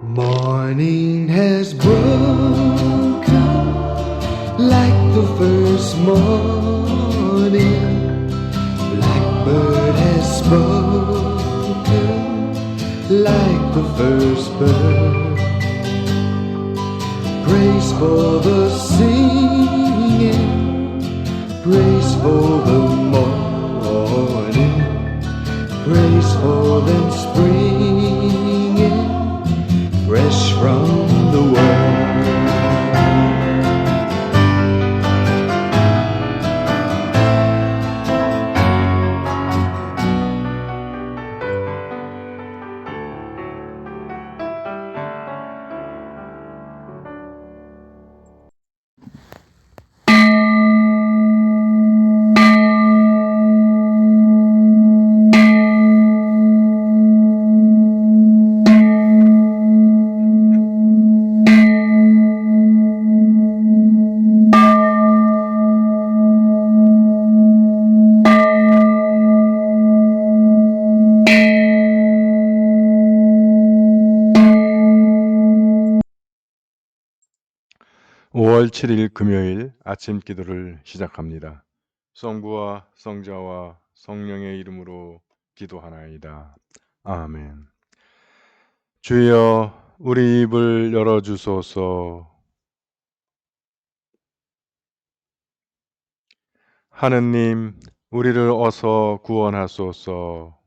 Morning has broken like the first morning. Blackbird has spoken like the first bird. Praise for the singing, praise for the morning, praise for them springing fresh from the world. (5월 7일) 금요일 아침 기도를 시작합니다. 성부와 성자와 성령의 이름으로 기도하나이다. 아멘. 주여, 우리 입을 열어주소서. 하느님, 우리를 어서 구원하소서.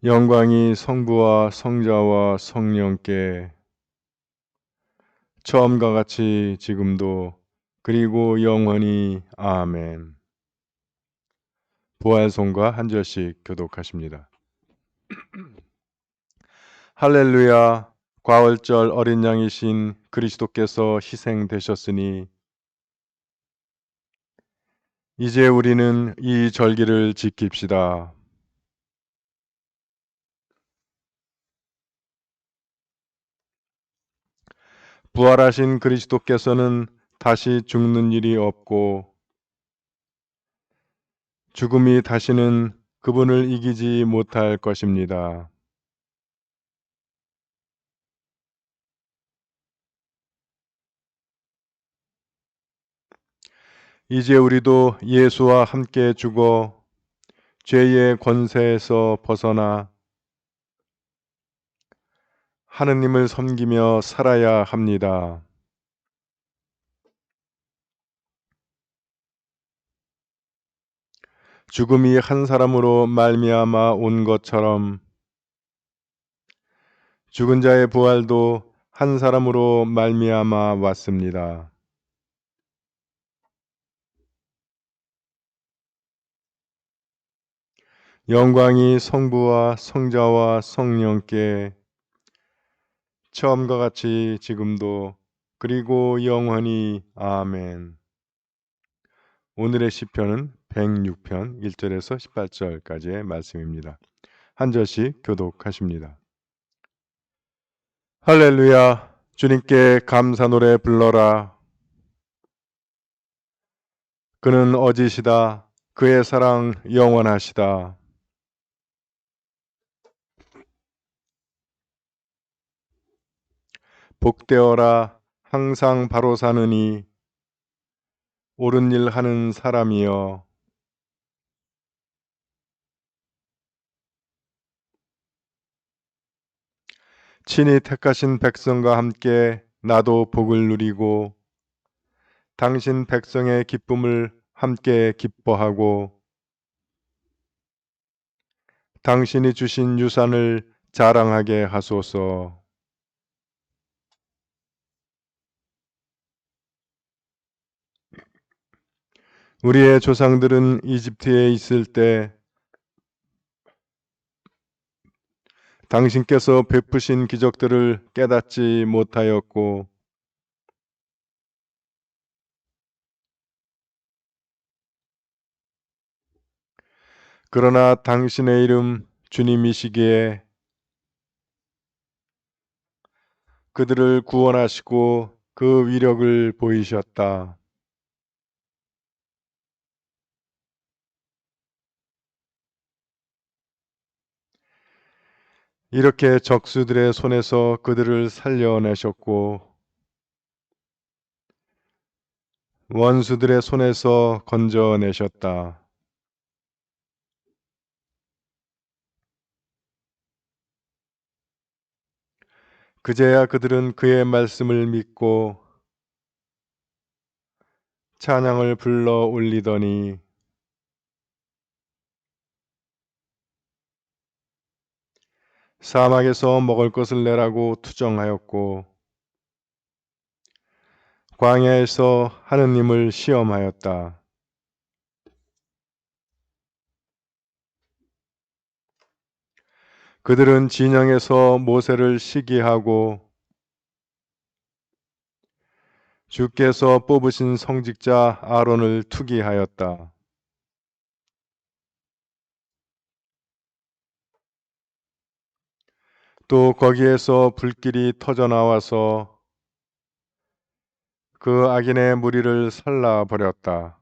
영광이 성부와 성자와 성령께 처음과 같이 지금도 그리고 영원히. 아멘. 부활송가 한 절씩 교독하십니다. 할렐루야. 과월절 어린 양이신 그리스도께서 희생되셨으니 이제 우리는 이 절기를 지킵시다. 부활하신 그리스도께서는 다시 죽는 일이 없고 죽음이 다시는 그분을 이기지 못할 것입니다. 이제 우리도 예수와 함께 죽어 죄의 권세에서 벗어나 하느님을 섬기며 살아야 합니다. 죽음이 한 사람으로 말미암아 온 것처럼 죽은 자의 부활도 한 사람으로 말미암아 왔습니다. 영광이 성부와 성자와 성령께 처음과 같이 지금도 그리고 영원히. 아멘. 오늘의 시편은 106편 1절에서 18절까지의 말씀입니다. 한 절씩 교독하십니다. 할렐루야. 주님께 감사 노래 불러라. 그는 어지시다. 그의 사랑 영원하시다. 복되어라. 항상 바로 사느니 옳은 일 하는 사람이여. 친히 택하신 백성과 함께 나도 복을 누리고 당신 백성의 기쁨을 함께 기뻐하고 당신이 주신 유산을 자랑하게 하소서. 우리의 조상들은 이집트에 있을 때 당신께서 베푸신 기적들을 깨닫지 못하였고 그러나 당신의 이름 주님이시기에 그들을 구원하시고 그 위력을 보이셨다. 이렇게 적수들의 손에서 그들을 살려내셨고 원수들의 손에서 건져내셨다. 그제야 그들은 그의 말씀을 믿고 찬양을 불러 올리더니 사막에서 먹을 것을 내라고 투정하였고 광야에서 하느님을 시험하였다. 그들은 진영에서 모세를 시기하고 주께서 뽑으신 성직자 아론을 투기하였다. 또 거기에서 불길이 터져 나와서 그 악인의 무리를 살라 버렸다.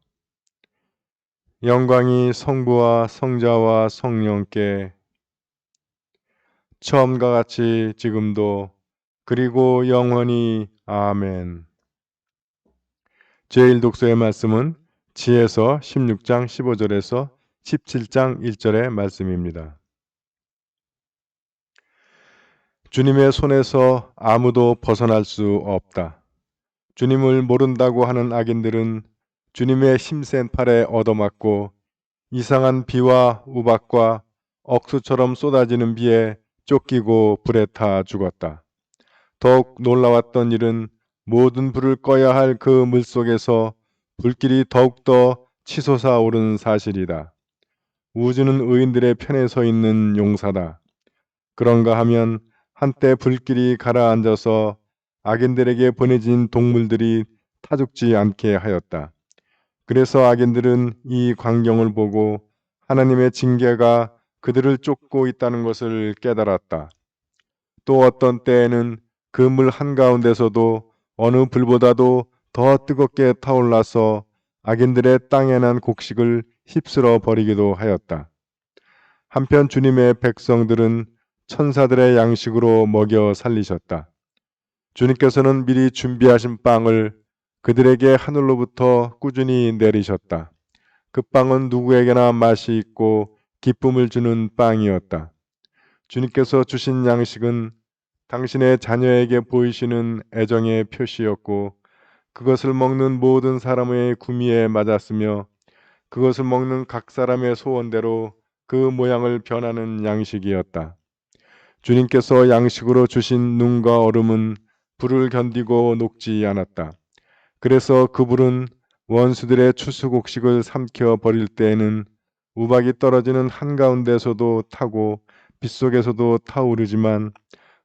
영광이 성부와 성자와 성령께 처음과 같이 지금도 그리고 영원히 아멘. 제1독서의 말씀은 지에서 16장 15절에서 17장 1절의 말씀입니다. 주님의 손에서 아무도 벗어날 수 없다. 주님을 모른다고 하는 악인들은 주님의 힘센 팔에 얻어맞고 이상한 비와 우박과 억수처럼 쏟아지는 비에 쫓기고 불에 타 죽었다. 더욱 놀라웠던 일은 모든 불을 꺼야 할 그 물속에서 불길이 더욱더 치솟아 오른 사실이다. 우주는 의인들의 편에 서 있는 용사다. 그런가 하면 한때 불길이 가라앉아서 악인들에게 보내진 동물들이 타죽지 않게 하였다. 그래서 악인들은 이 광경을 보고 하나님의 징계가 그들을 쫓고 있다는 것을 깨달았다. 또 어떤 때에는 그 물 한가운데서도 어느 불보다도 더 뜨겁게 타올라서 악인들의 땅에 난 곡식을 휩쓸어 버리기도 하였다. 한편 주님의 백성들은 천사들의 양식으로 먹여 살리셨다. 주님께서는 미리 준비하신 빵을 그들에게 하늘로부터 꾸준히 내리셨다. 그 빵은 누구에게나 맛이 있고 기쁨을 주는 빵이었다. 주님께서 주신 양식은 당신의 자녀에게 보이시는 애정의 표시였고 그것을 먹는 모든 사람의 구미에 맞았으며 그것을 먹는 각 사람의 소원대로 그 모양을 변하는 양식이었다. 주님께서 양식으로 주신 눈과 얼음은 불을 견디고 녹지 않았다. 그래서 그 불은 원수들의 추수곡식을 삼켜 버릴 때에는 우박이 떨어지는 한가운데서도 타고 빗속에서도 타오르지만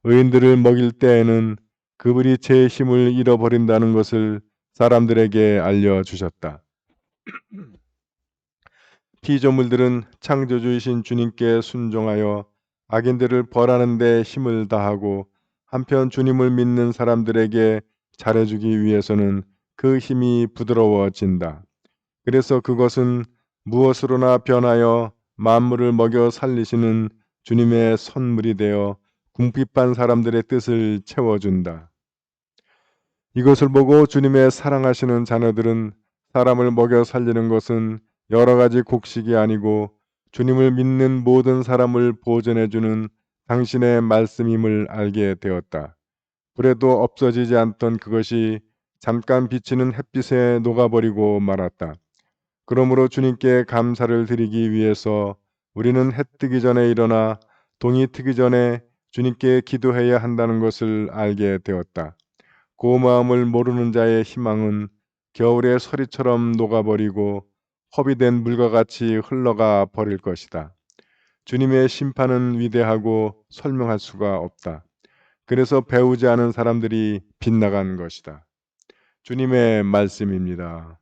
의인들을 먹일 때에는 그불이 제 힘을 잃어버린다는 것을 사람들에게 알려주셨다. 피조물들은 창조주이신 주님께 순종하여 악인들을 벌하는 데 힘을 다하고 한편 주님을 믿는 사람들에게 잘해주기 위해서는 그 힘이 부드러워진다. 그래서 그것은 무엇으로나 변하여 만물을 먹여 살리시는 주님의 선물이 되어 궁핍한 사람들의 뜻을 채워준다. 이것을 보고 주님의 사랑하시는 자녀들은 사람을 먹여 살리는 것은 여러 가지 곡식이 아니고 주님을 믿는 모든 사람을 보존해주는 당신의 말씀임을 알게 되었다. 불에도 없어지지 않던 그것이 잠깐 비치는 햇빛에 녹아버리고 말았다. 그러므로 주님께 감사를 드리기 위해서 우리는 해 뜨기 전에 일어나 동이 트기 전에 주님께 기도해야 한다는 것을 알게 되었다. 고마움을 모르는 자의 희망은 겨울의 서리처럼 녹아버리고 허비된 물과 같이 흘러가 버릴 것이다. 주님의 심판은 위대하고 설명할 수가 없다. 그래서 배우지 않은 사람들이 빗나간 것이다. 주님의 말씀입니다.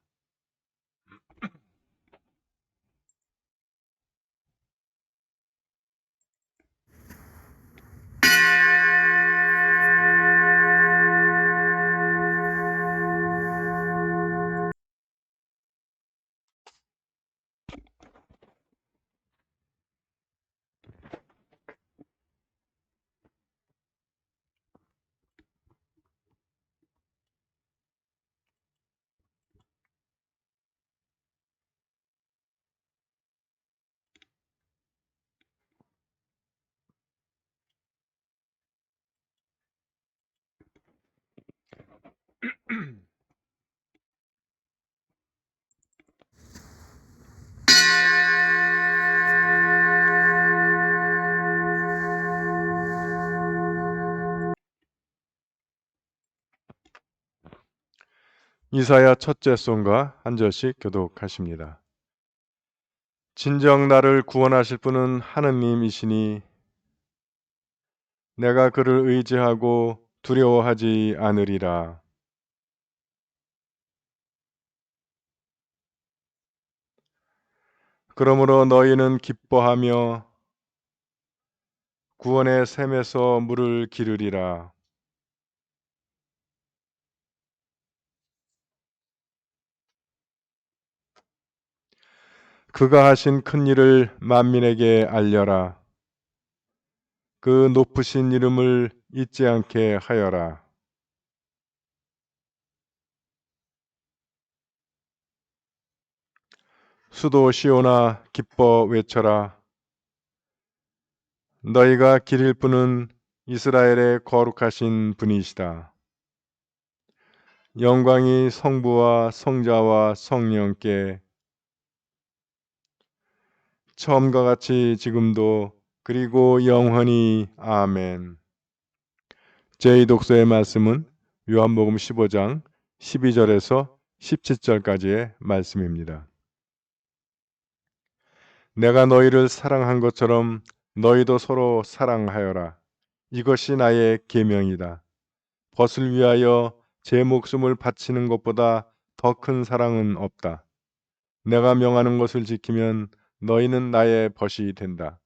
이사야 첫째 송가 한 절씩 교독하십니다. 진정 나를 구원하실 분은 하느님이시니 내가 그를 의지하고 두려워하지 않으리라. 그러므로 너희는 기뻐하며 구원의 샘에서 물을 기르리라. 그가 하신 큰 일을 만민에게 알려라. 그 높으신 이름을 잊지 않게 하여라. 수도 시온아 기뻐 외쳐라. 너희가 기릴 분은 이스라엘의 거룩하신 분이시다. 영광이 성부와 성자와 성령께 처음과 같이 지금도 그리고 영원히 아멘. 제2독서의 말씀은 요한복음 15장 12절에서 17절까지의 말씀입니다. 내가 너희를 사랑한 것처럼 너희도 서로 사랑하여라. 이것이 나의 계명이다. 벗을 위하여 제 목숨을 바치는 것보다 더 큰 사랑은 없다. 내가 명하는 것을 지키면 너희는 나의 벗이 된다.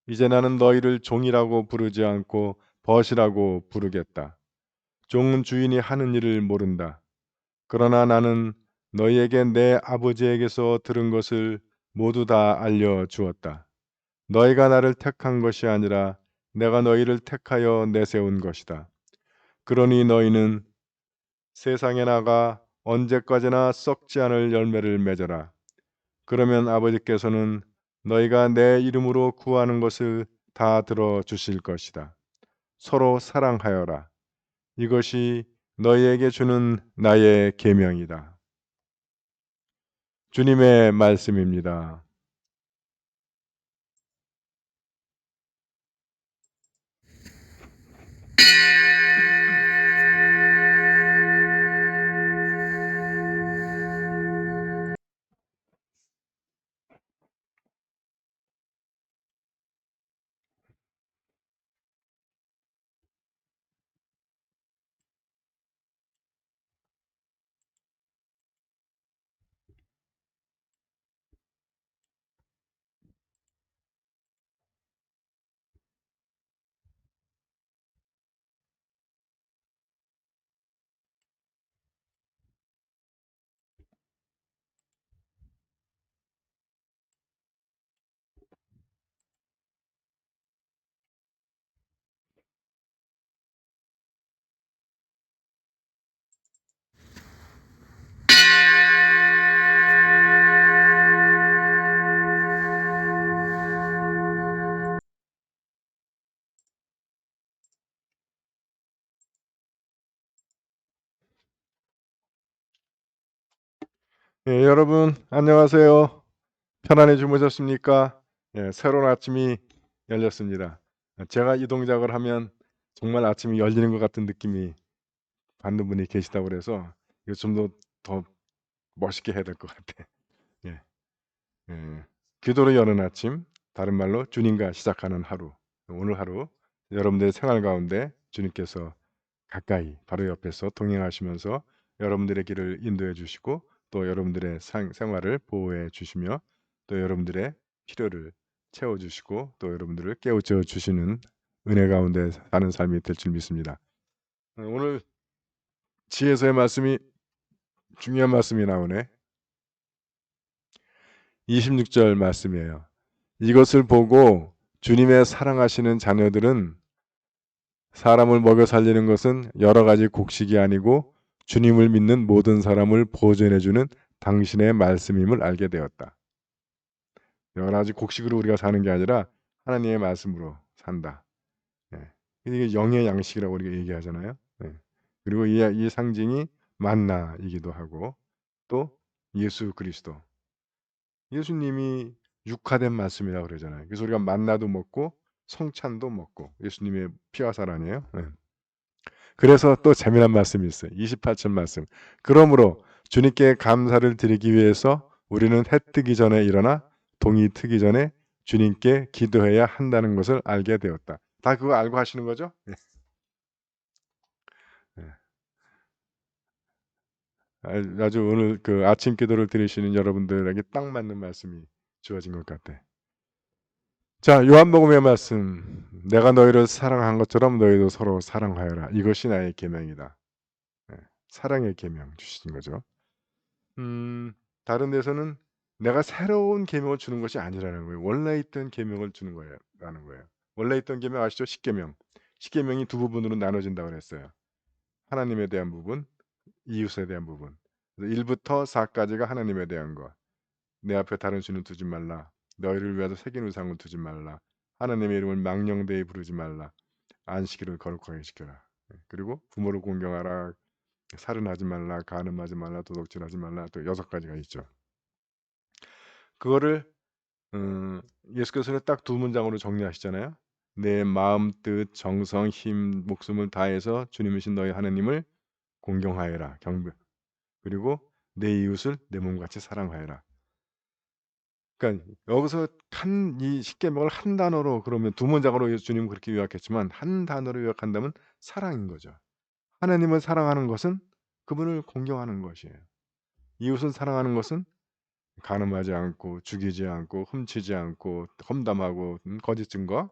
이제 나는 너희를 종이라고 부르지 않고 벗이라고 부르겠다. 종은 주인이 하는 일을 모른다. 그러나 나는 너희에게 내 아버지에게서 들은 것을 모두 다 알려주었다. 너희가 나를 택한 것이 아니라 내가 너희를 택하여 내세운 것이다. 그러니 너희는 세상에 나가 언제까지나 썩지 않을 열매를 맺어라. 그러면 아버지께서는 너희가 내 이름으로 구하는 것을 다 들어주실 것이다. 서로 사랑하여라. 이것이 너희에게 주는 나의 계명이다. 주님의 말씀입니다. 여러분 안녕하세요. 편안히 주무셨습니까? 새로운 아침이 열렸습니다. 제가 이 동작을 하면 정말 아침이 열리는 것 같은 느낌이 받는 분이 계시다고 그래서 이거 좀 더 멋있게 해야 될 것 같아. 예. 기도로 여는 아침, 다른 말로 주님과 시작하는 하루. 오늘 하루 여러분들의 생활 가운데 주님께서 가까이 바로 옆에서 동행하시면서 여러분들의 길을 인도해 주시고 또 여러분들의 생활을 보호해 주시며 또 여러분들의 필요를 채워 주시고 또 여러분들을 깨우쳐 주시는 은혜 가운데 사는 삶이 될 줄 믿습니다. 오늘 지혜서의 말씀이 중요한 말씀이 나오네. 26절 말씀이에요. 이것을 보고 주님의 사랑하시는 자녀들은 사람을 먹여 살리는 것은 여러 가지 곡식이 아니고 주님을 믿는 모든 사람을 보존해주는 당신의 말씀임을 알게 되었다. 여러 가지 곡식으로 우리가 사는 게 아니라 하나님의 말씀으로 산다. 이게 영의 양식이라고 우리가 얘기하잖아요. 그리고 이 상징이 만나이기도 하고 또 예수 그리스도. 예수님이 육화된 말씀이라고 그러잖아요. 그래서 우리가 만나도 먹고 성찬도 먹고 예수님의 피와 살 아니에요? 예. 그래서 또 재미난 말씀이 있어요. 28절 말씀. 그러므로 주님께 감사를 드리기 위해서 우리는 해 뜨기 전에 일어나 동이 트기 전에 주님께 기도해야 한다는 것을 알게 되었다. 다 그거 알고 하시는 거죠? 예. 예. 아주 오늘 그 아침 기도를 들으시는 여러분들에게 딱 맞는 말씀이 주어진 것 같아. 자, 요한복음의 말씀. 내가 너희를 사랑한 것처럼 너희도 서로 사랑하여라. 이것이 나의 계명이다. 예. 사랑의 계명 주신 거죠. 다른 데서는 내가 새로운 계명을 주는 것이 아니라는 거예요. 원래 있던 계명을 주는 거예요 라는 거예요. 원래 있던 계명 아시죠? 십계명. 십계명이 두 부분으로 나눠진다고 그랬어요. 하나님에 대한 부분, 이웃에 대한 부분. 그래서 1부터 4까지가 하나님에 대한 거. 내 앞에 다른 신을 두지 말라. 너희를 위하여 새긴 우상을 두지 말라. 하나님의 이름을 망령되이 부르지 말라. 안식일을 거룩하게 지켜라. 그리고 부모를 공경하라. 살인하지 말라. 간음하지 말라. 도둑질하지 말라. 또 6가지가 있죠. 그거를 예수께서는 딱 두 문장으로 정리하시잖아요. 내 마음, 뜻, 정성, 힘, 목숨을 다해서 주님이신 너희 하나님을 공경하여라. 경배. 그리고 내 이웃을 내 몸같이 사랑하여라. 그러니까 여기서 이 십계명을 한 단어로 그러면 두 문장으로 주님은 그렇게 요약했지만 한 단어로 요약한다면 사랑인 거죠. 하나님을 사랑하는 것은 그분을 공경하는 것이에요. 이웃을 사랑하는 것은 간음하지 않고 죽이지 않고 훔치지 않고 험담하고 거짓 증거,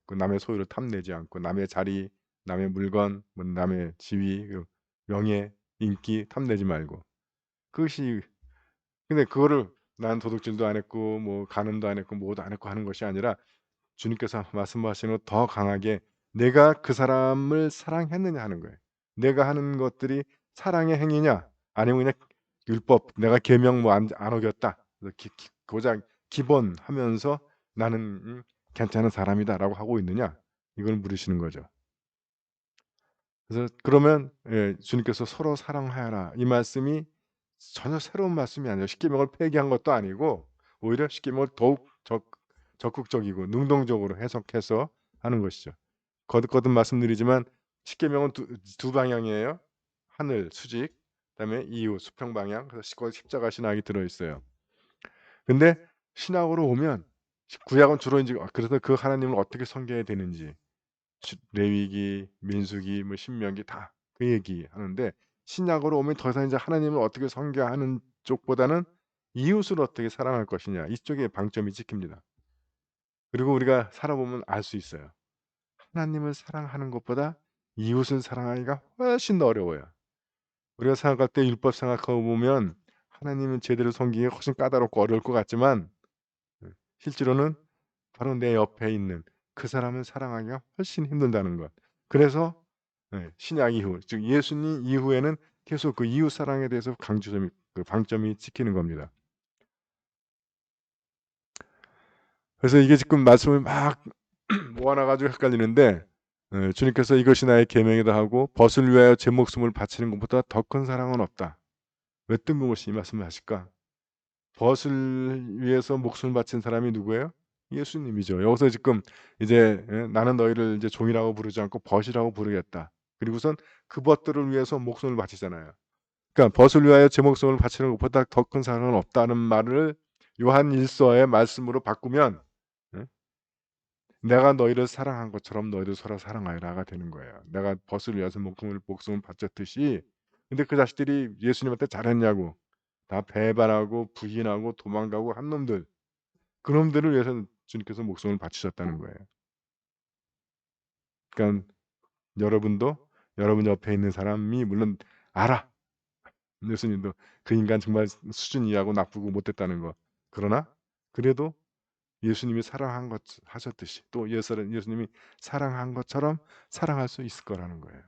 그 남의 소유를 탐내지 않고 남의 자리, 남의 물건, 뭐 남의 지위, 명예, 인기 탐내지 말고. 그것이 근데 그거를 난 도둑질도 안 했고 뭐 간음도 안 했고 뭐도 안 했고 하는 것이 아니라 주님께서 말씀하시는 더 강하게 내가 그 사람을 사랑했느냐 하는 거예요. 내가 하는 것들이 사랑의 행위냐 아니면 그냥 율법 내가 계명 뭐 안 어겼다. 고작 기본하면서 나는 괜찮은 사람이다라고 하고 있느냐 이걸 물으시는 거죠. 그래서 그러면 주님께서 서로 사랑하여라 이 말씀이 전혀 새로운 말씀이 아니에요. 십계명을 폐기한 것도 아니고 오히려 십계명을 더욱 적극적이고 능동적으로 해석해서 하는 것이죠. 거듭거듭 말씀드리지만 십계명은 두 방향이에요. 하늘, 수직, 그다음에 이웃, 수평 방향. 그래서 십자가 신학이 들어 있어요. 근데 신학으로 오면 구약은 주로 이제 그래서 그 하나님을 어떻게 섬겨야 되는지 레위기, 민수기, 뭐 신명기 다 그 얘기하는데 신약으로 오면 더 이상 이제 하나님을 어떻게 섬겨야 하는 쪽보다는 이웃을 어떻게 사랑할 것이냐 이쪽에 방점이 찍힙니다. 그리고 우리가 살아보면 알 수 있어요. 하나님을 사랑하는 것보다 이웃을 사랑하기가 훨씬 더 어려워요. 우리가 생각할 때 율법 생각하고 보면 하나님은 제대로 섬기기가 훨씬 까다롭고 어려울 것 같지만 실제로는 바로 내 옆에 있는 그 사람을 사랑하기가 훨씬 힘들다는 것. 그래서 신약 이후 즉 예수님 이후에는 계속 그 이웃 사랑에 대해서 강조점이 그 방점이 찍히는 겁니다. 그래서 이게 지금 말씀을 막 모아놔 가지고 헷갈리는데 주님께서 이것이 나의 계명이다 하고 벗을 위하여 제 목숨을 바치는 것보다 더 큰 사랑은 없다. 왜 뜬금없이 이 말씀을 하실까? 벗을 위해서 목숨을 바친 사람이 누구예요? 예수님이죠. 여기서 지금 이제 나는 너희를 이제 종이라고 부르지 않고 벗이라고 부르겠다. 그리고선 그 벗들을 위해서 목숨을 바치잖아요. 그러니까 벗을 위하여 제 목숨을 바치는 것보다 더 큰 사랑은 없다는 말을 요한 1서의 말씀으로 바꾸면 내가 너희를 사랑한 것처럼 너희도 서로 사랑하여라가 되는 거예요. 내가 벗을 위해서 목숨을 바쳤듯이 근데 그 자식들이 예수님한테 잘했냐고 다 배반하고 부인하고 도망가고 한 놈들 그놈들을 위해서 주님께서 목숨을 바치셨다는 거예요. 그러니까 여러분도 여러분 옆에 있는 사람이 물론 알아. 예수님도 그 인간 정말 수준 이하고 나쁘고 못됐다는 거. 그러나 그래도 예수님이 사랑한 것 하셨듯이 또 예수님이 사랑한 것처럼 사랑할 수 있을 거라는 거예요.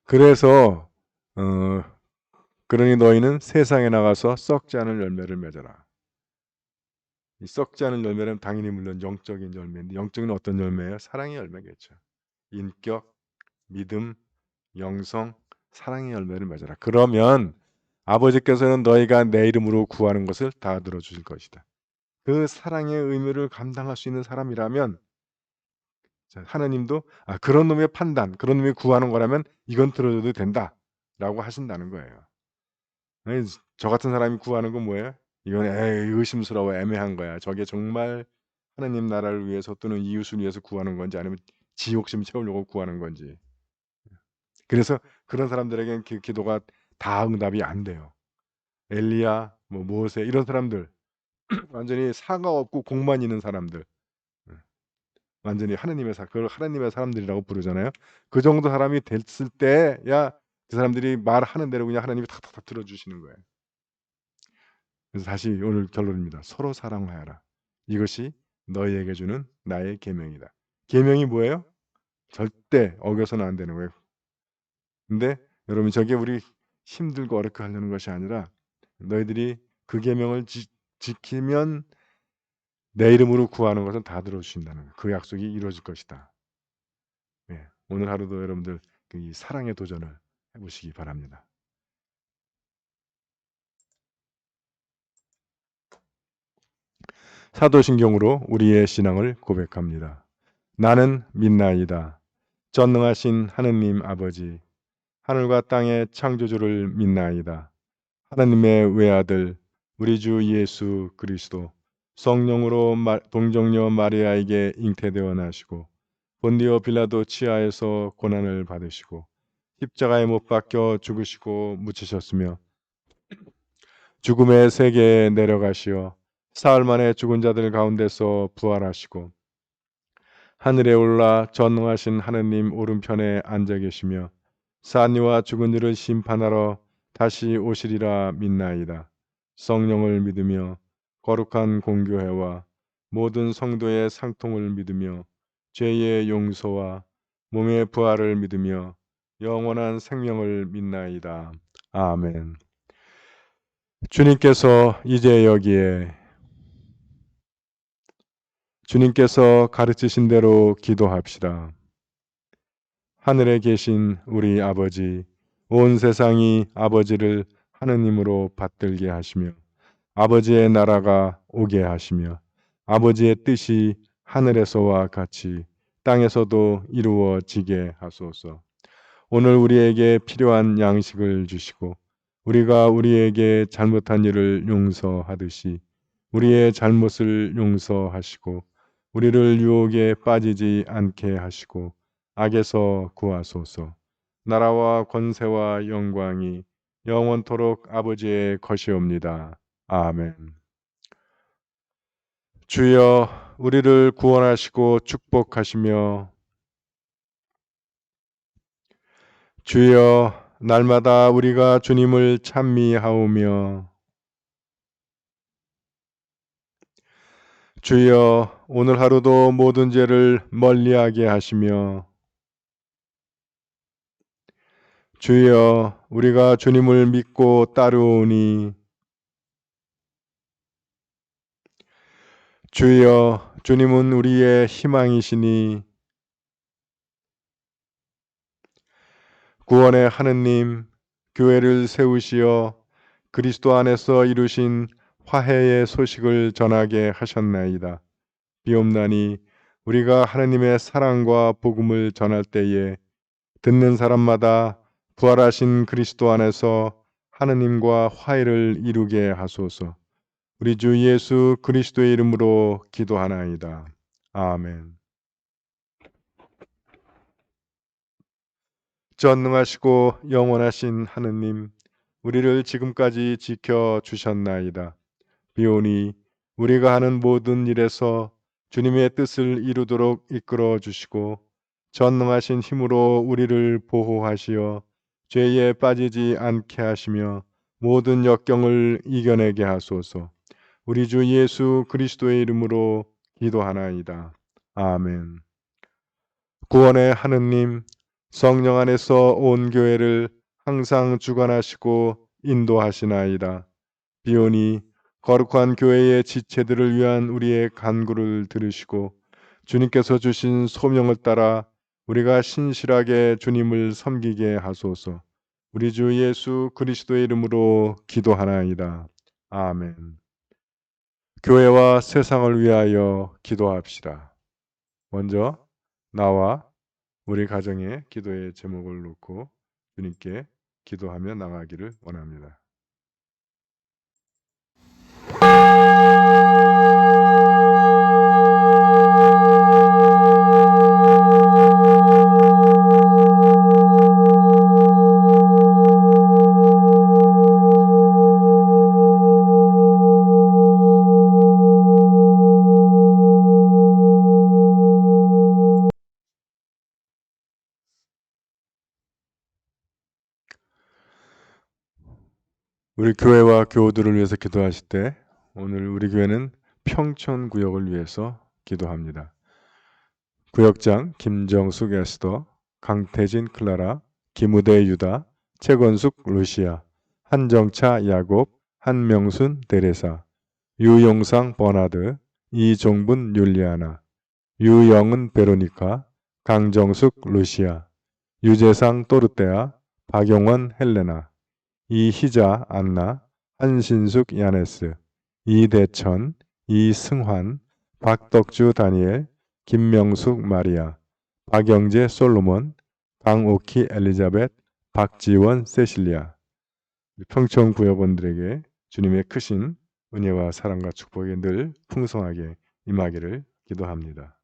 그래서 그러니 너희는 세상에 나가서 썩지 않을 열매를 맺어라. 이 썩지 않은 열매는 당연히 물론 영적인 열매인데 영적인 어떤 열매예요? 사랑의 열매겠죠. 인격, 믿음, 영성, 사랑의 열매를 맺어라. 그러면 아버지께서는 너희가 내 이름으로 구하는 것을 다 들어주실 것이다. 그 사랑의 의무를 감당할 수 있는 사람이라면 하나님도 그런 놈의 판단, 그런 놈이 구하는 거라면 이건 들어줘도 된다라고 하신다는 거예요. 아니, 저 같은 사람이 구하는 건 뭐예요? 이건 의심스러워 애매한 거야. 저게 정말 하나님 나라를 위해서 또는 이웃을 위해서 구하는 건지 아니면 지 욕심 채우려고 구하는 건지. 그래서 그런 사람들에겐 그 기도가 다 응답이 안 돼요. 엘리야, 뭐 모세 이런 사람들 완전히 사가 없고 공만 있는 사람들. 완전히 그걸 하나님의 사람들이라고 부르잖아요. 그 정도 사람이 됐을 때야 그 사람들이 말하는 대로 그냥 하나님이 탁탁탁 들어주시는 거예요. 그래서 다시 오늘 결론입니다. 서로 사랑하여라. 이것이 너희에게 주는 나의 계명이다. 계명이 뭐예요? 절대 어겨서는 안 되는 거예요. 근데 여러분 저게 우리 힘들고 어렵게 하려는 것이 아니라 너희들이 그 계명을 지키면 내 이름으로 구하는 것은 다 들어주신다는 거예요. 그 약속이 이루어질 것이다. 네, 오늘 하루도 여러분들 이 사랑의 도전을 해보시기 바랍니다. 사도신경으로 우리의 신앙을 고백합니다. 나는 믿나이다. 전능하신 하느님 아버지, 하늘과 땅의 창조주를 믿나이다. 하나님의 외아들 우리 주 예수 그리스도 성령으로 동정녀 마리아에게 잉태되어 나시고 본디오 빌라도 치하에서 고난을 받으시고 십자가에 못 박혀 죽으시고 묻히셨으며 죽음의 세계에 내려가시어 사흘 만에 죽은 자들 가운데서 부활하시고 하늘에 올라 전능하신 하느님 오른편에 앉아 계시며 산이와 죽은 이를 심판하러 다시 오시리라 믿나이다. 성령을 믿으며 거룩한 공교회와 모든 성도의 상통을 믿으며 죄의 용서와 몸의 부활을 믿으며 영원한 생명을 믿나이다. 아멘. 주님께서 이제 여기에 주님께서 가르치신 대로 기도합시다. 하늘에 계신 우리 아버지, 온 세상이 아버지를 하느님으로 받들게 하시며 아버지의 나라가 오게 하시며 아버지의 뜻이 하늘에서와 같이 땅에서도 이루어지게 하소서. 오늘 우리에게 필요한 양식을 주시고 우리가 우리에게 잘못한 일을 용서하듯이 우리의 잘못을 용서하시고 우리를 유혹에 빠지지 않게 하시고 악에서 구하소서. 나라와 권세와 영광이 영원토록 아버지의 것이옵니다. 아멘. 주여 우리를 구원하시고 축복하시며 주여 날마다 우리가 주님을 찬미하오며 주여 오늘 하루도 모든 죄를 멀리하게 하시며 주여 우리가 주님을 믿고 따르오니 주여 주님은 우리의 희망이시니 구원의 하느님 교회를 세우시어 그리스도 안에서 이루신 화해의 소식을 전하게 하셨나이다. 비옵나니 우리가 하느님의 사랑과 복음을 전할 때에 듣는 사람마다 부활하신 그리스도 안에서 하느님과 화해를 이루게 하소서. 우리 주 예수 그리스도의 이름으로 기도하나이다. 아멘. 전능하시고 영원하신 하느님, 우리를 지금까지 지켜 주셨나이다. 비오니 우리가 하는 모든 일에서 주님의 뜻을 이루도록 이끌어 주시고 전능하신 힘으로 우리를 보호하시어 죄에 빠지지 않게 하시며 모든 역경을 이겨내게 하소서. 우리 주 예수 그리스도의 이름으로 기도하나이다. 아멘. 구원의 하느님, 성령 안에서 온 교회를 항상 주관하시고 인도하시나이다. 비오니 거룩한 교회의 지체들을 위한 우리의 간구를 들으시고 주님께서 주신 소명을 따라 우리가 신실하게 주님을 섬기게 하소서. 우리 주 예수 그리스도의 이름으로 기도하나이다. 아멘. 교회와 세상을 위하여 기도합시다. 먼저 나와 우리 가정의 기도의 제목을 놓고 주님께 기도하며 나가기를 원합니다. 우리 교회와 교우들을 위해서 기도하실 때 오늘 우리 교회는 평촌구역을 위해서 기도합니다. 구역장 김정숙 에스더, 강태진 클라라, 김우대 유다, 최건숙 루시아, 한정차 야곱, 한명순 데레사, 유용상 버나드, 이종분 율리아나, 유영은 베로니카, 강정숙 루시아, 유재상 또르테아, 박용원 헬레나, 이희자 안나, 한신숙 야네스, 이대천, 이승환, 박덕주 다니엘, 김명숙 마리아, 박영재 솔로몬, 강옥희 엘리자벳, 박지원 세실리아. 평촌 구역원들에게 주님의 크신 은혜와 사랑과 축복이 늘 풍성하게 임하기를 기도합니다.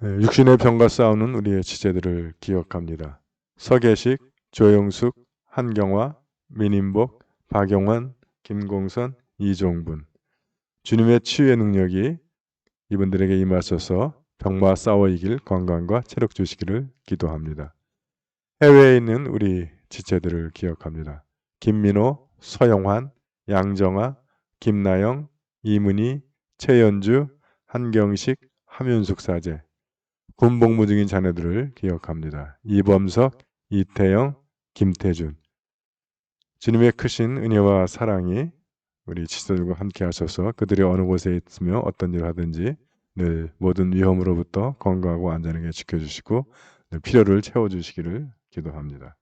육신의 병과 싸우는 우리의 지체들을 기억합니다. 서계식, 조영숙, 한경화, 민인복, 박용환, 김공선, 이종분. 주님의 치유의 능력이 이분들에게 임하셔서 병과 싸워 이길 건강과 체력 주시기를 기도합니다. 해외에 있는 우리 지체들을 기억합니다. 김민호, 서영환, 양정아, 김나영, 이문희, 최연주, 한경식, 함윤숙 사제. 군복무 중인 자녀들을 기억합니다. 이범석, 이태영, 김태준. 주님의 크신 은혜와 사랑이 우리 지체들과 함께 하셔서 그들이 어느 곳에 있으며 어떤 일을 하든지 늘 모든 위험으로부터 건강하고 안전하게 지켜주시고 늘 필요를 채워주시기를 기도합니다.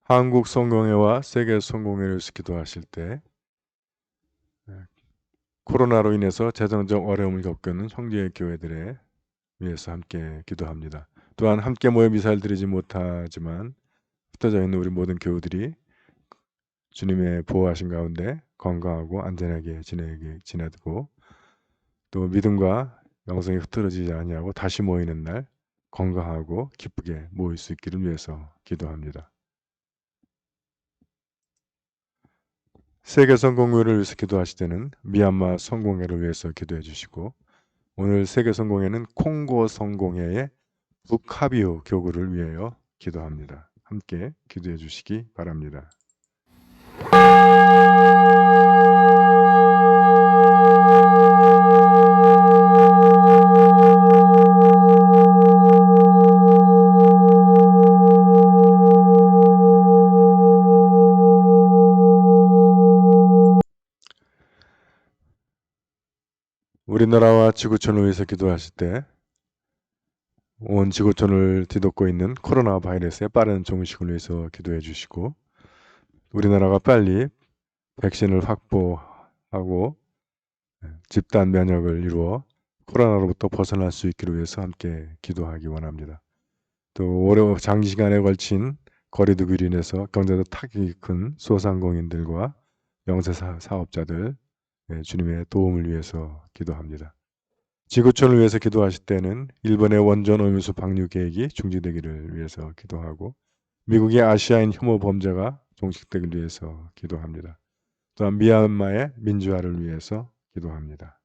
한국 성공회와 세계 성공회를 위해서 기도하실 때 코로나로 인해서 재정적 어려움을 겪고 있는 형제의 교회들에 위해서 함께 기도합니다. 또한 함께 모여 미사를 드리지 못하지만 흩어져 있는 우리 모든 교우들이 주님의 보호하신 가운데 건강하고 안전하게 지내고 또 믿음과 영성이 흐트러지지 아니하고 다시 모이는 날 건강하고 기쁘게 모일 수 있기를 위해서 기도합니다. 세계 성공회를 위해서 기도하실 때는 미얀마 성공회를 위해서 기도해 주시고 오늘 세계 성공회는 콩고 성공회의 북하비오 교구를 위하여 기도합니다. 함께 기도해 주시기 바랍니다. 우리나라와 지구촌을 위해서 기도하실 때 온 지구촌을 뒤덮고 있는 코로나 바이러스의 빠른 종식을 위해서 기도해 주시고 우리나라가 빨리 백신을 확보하고 집단 면역을 이루어 코로나로부터 벗어날 수 있기를 위해서 함께 기도하기 원합니다. 또 오래 장시간에 걸친 거리두기로 인해서 경제적 타격이 큰 소상공인들과 영세 사업자들 주님의 도움을 위해서 기도합니다. 지구촌을 위해서 기도하실 때는 일본의 원전 오염수 방류 계획이 중지되기를 위해서 기도하고 미국의 아시아인 혐오 범죄가 종식되기 위해서 기도합니다. 또한 미얀마의 민주화를 위해서 기도합니다.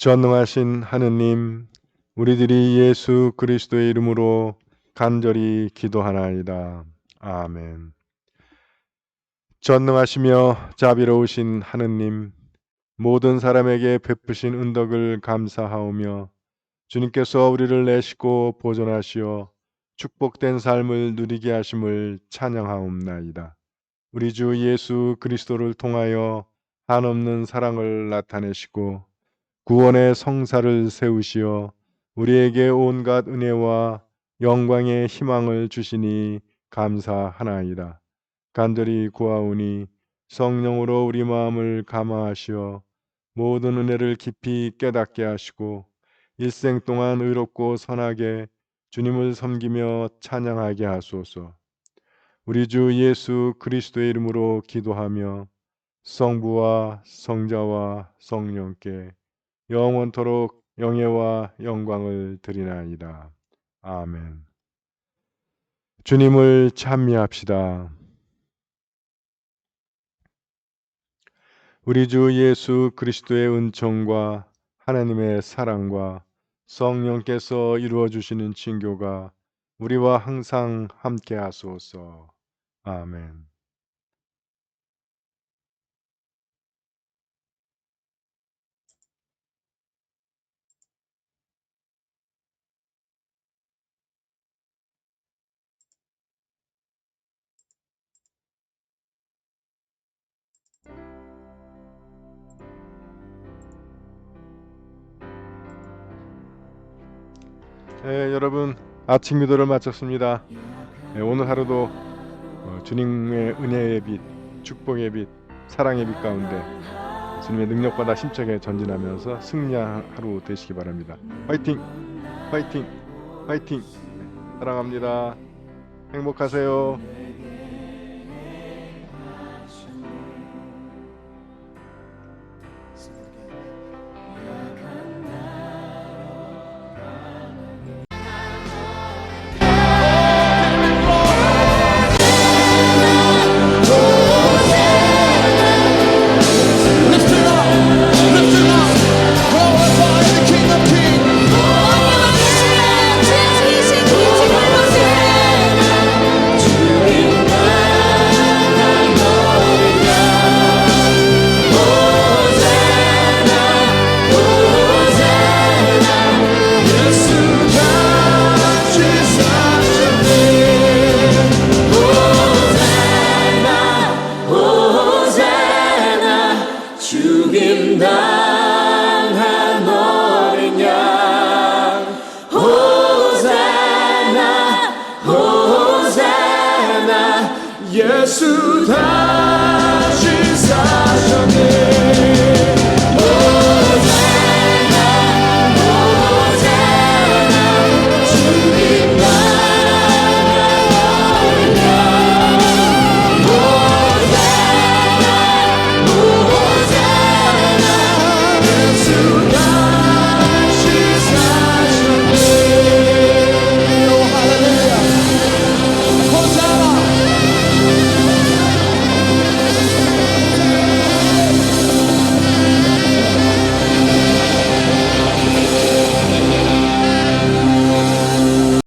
전능하신 하느님, 우리들이 예수 그리스도의 이름으로 간절히 기도하나이다. 아멘. 전능하시며 자비로우신 하느님, 모든 사람에게 베푸신 은덕을 감사하오며 주님께서 우리를 내시고 보존하시어 축복된 삶을 누리게 하심을 찬양하옵나이다. 우리 주 예수 그리스도를 통하여 한없는 사랑을 나타내시고 구원의 성사를 세우시어 우리에게 온갖 은혜와 영광의 희망을 주시니 감사하나이다. 간절히 구하오니 성령으로 우리 마음을 감화하시어 모든 은혜를 깊이 깨닫게 하시고 일생 동안 의롭고 선하게 주님을 섬기며 찬양하게 하소서. 우리 주 예수 그리스도의 이름으로 기도하며 성부와 성자와 성령께 영원토록 영예와 영광을 드리나이다. 아멘. 주님을 찬미합시다. 우리 주 예수 그리스도의 은총과 하나님의 사랑과 성령께서 이루어 주시는 친교가 우리와 항상 함께 하소서. 아멘. 여러분 아침 기도를 마쳤습니다. 오늘 하루도 주님의 은혜의 빛, 축복의 빛, 사랑의 빛 가운데 주님의 능력받아 힘차게 전진하면서 승리한 하루 되시기 바랍니다. 화이팅! 화이팅! 화이팅! 사랑합니다. 행복하세요. 예수